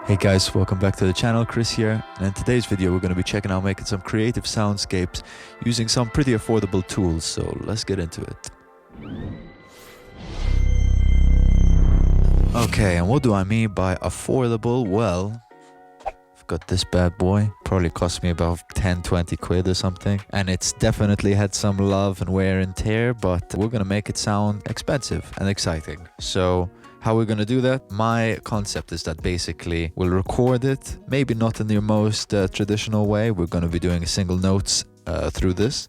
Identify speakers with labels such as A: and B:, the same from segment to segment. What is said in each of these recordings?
A: Hey guys, welcome back to the channel, Chris here, and in today's video we're going to be checking out making some creative soundscapes using some pretty affordable tools, so let's get into it. Okay, and what do I mean by affordable? Well, I've got this bad boy, probably cost me about 10-20 quid or something, and it's definitely had some love and wear and tear, but we're going to make it sound expensive and exciting. So how we're going to do that? My concept is that basically we'll record it, maybe not in your most traditional way. We're going to be doing single notes through this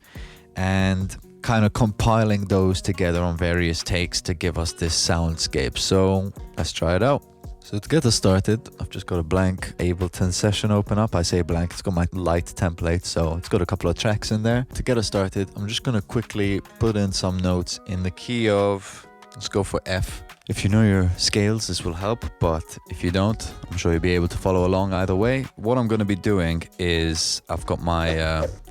A: and kind of compiling those together on various takes to give us this soundscape. So let's try it out. So to get us started, I've just got a blank Ableton session open up. I say blank, it's got my light template, so it's got a couple of tracks in there. To get us started, I'm just going to quickly put in some notes in the key of, let's go for F. If you know your scales, this will help, but if you don't, I'm sure you'll be able to follow along either way. What I'm going to be doing is I've got my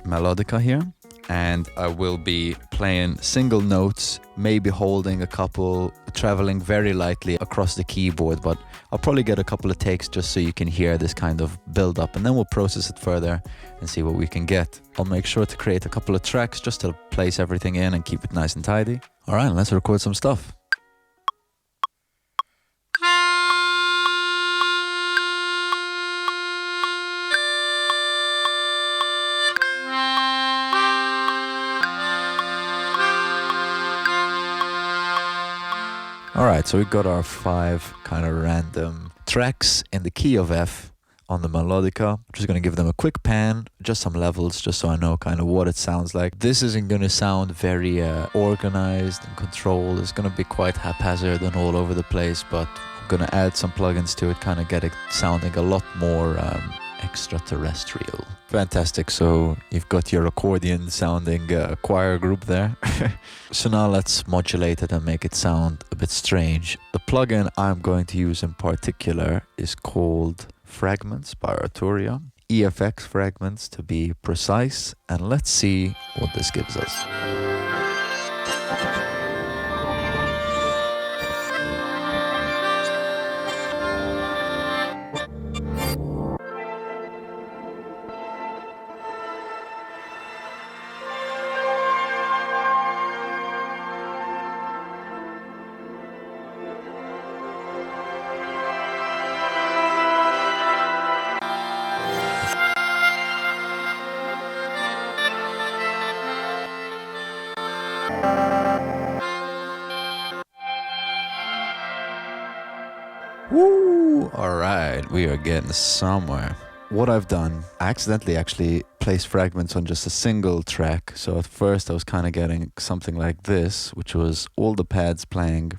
A: melodica here, and I will be playing single notes, maybe holding a couple, traveling very lightly across the keyboard, but I'll probably get a couple of takes just so you can hear this kind of build up, and then we'll process it further and see what we can get. I'll make sure to create a couple of tracks just to place everything in and keep it nice and tidy. All right, let's record some stuff. Alright, so we got our 5 kind of random tracks in the key of F on the melodica. I'm just going to give them a quick pan, just some levels, just so I know kind of what it sounds like. This isn't going to sound very organized and controlled. It's going to be quite haphazard and all over the place, but I'm going to add some plugins to it, kind of get it sounding a lot more extraterrestrial. Fantastic, so you've got your accordion sounding choir group there. So now let's modulate it and make it sound a bit strange. The plugin I'm going to use in particular is called Fragments by Arturia. EFX Fragments to be precise, and let's see what this gives us. Woo! Alright, we are getting somewhere. What I've done, I accidentally actually placed fragments on just a single track. So at first I was kind of getting something like this, which was all the pads playing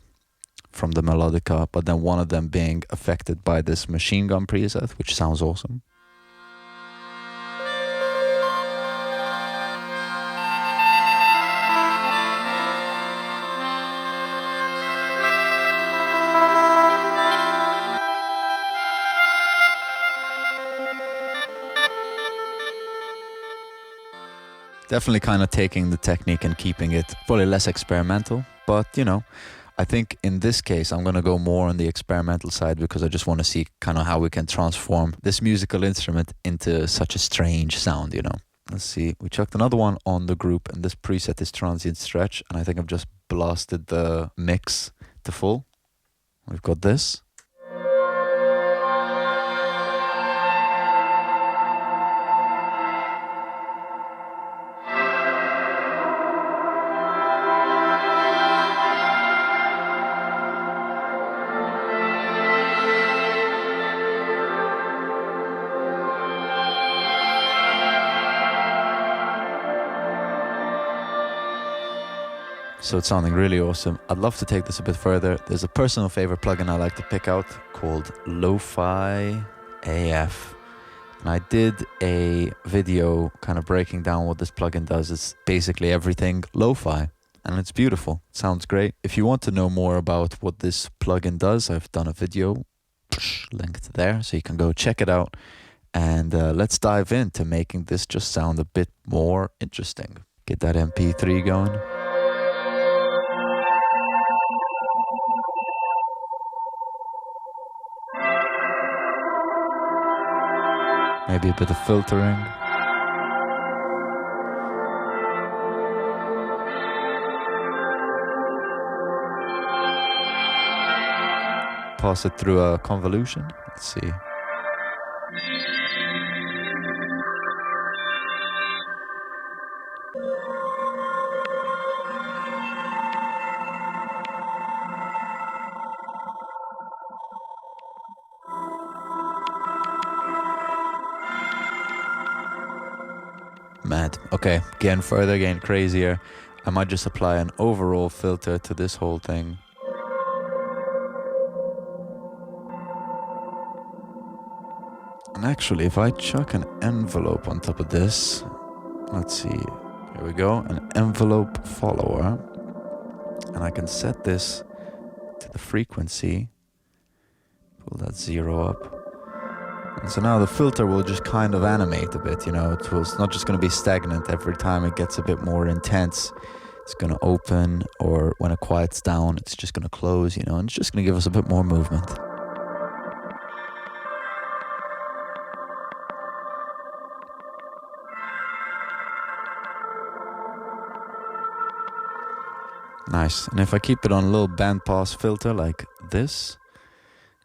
A: from the melodica, but then one of them being affected by this machine gun preset, which sounds awesome. Definitely kind of taking the technique and keeping it probably less experimental, but you know, I think in this case I'm going to go more on the experimental side because I just want to see kind of how we can transform this musical instrument into such a strange sound, you know. Let's see, we chucked another one on the group, and this preset is Transient Stretch, and I think I've just blasted the mix to full. We've got this. So it's sounding really awesome. I'd love to take this a bit further. There's a personal favorite plugin I like to pick out called Lo-Fi AF. And I did a video kind of breaking down what this plugin does. It's basically everything lo-fi, and it's beautiful. It sounds great. If you want to know more about what this plugin does, I've done a video linked there, so you can go check it out. And let's dive into making this just sound a bit more interesting. Get that MP3 going. Maybe a bit of filtering. Pass it through a convolution. Let's see. Mad. Okay, getting further, getting crazier. I might just apply an overall filter to this whole thing. And actually, if I chuck an envelope on top of this, let's see, here we go, an envelope follower. And I can set this to the frequency, pull that 0 up. And so now the filter will just kind of animate a bit, you know, it's not just going to be stagnant every time it gets a bit more intense. It's going to open, or when it quiets down, it's just going to close, you know, and it's just going to give us a bit more movement. Nice. And if I keep it on a little bandpass filter like this,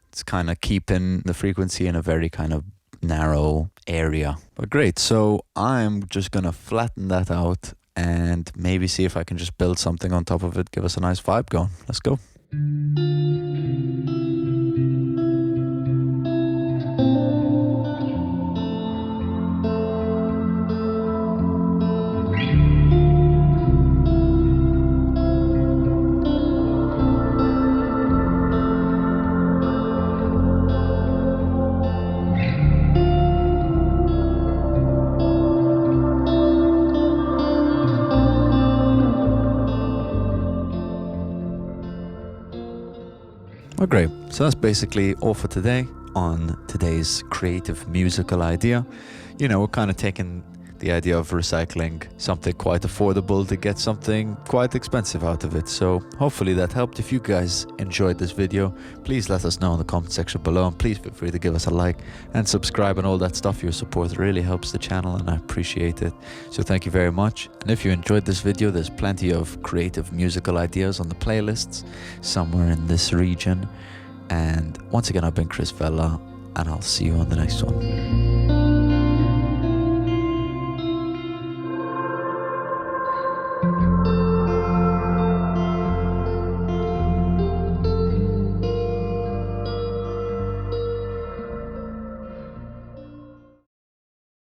A: it's kind of keeping the frequency in a very kind of narrow area. But great, so I'm just gonna flatten that out and maybe see if I can just build something on top of it, give us a nice vibe going. Let's go. Well, great. So that's basically all for today on today's creative musical idea. You know, we're kind of taking the idea of recycling something quite affordable to get something quite expensive out of it. So hopefully that helped. If you guys enjoyed this video, please let us know in the comment section below, and please feel free to give us a like and subscribe and all that stuff. Your support really helps the channel and I appreciate it. So thank you very much. And if you enjoyed this video, there's plenty of creative musical ideas on the playlists somewhere in this region. And once again, I've been Vella, and I'll see you on the next one.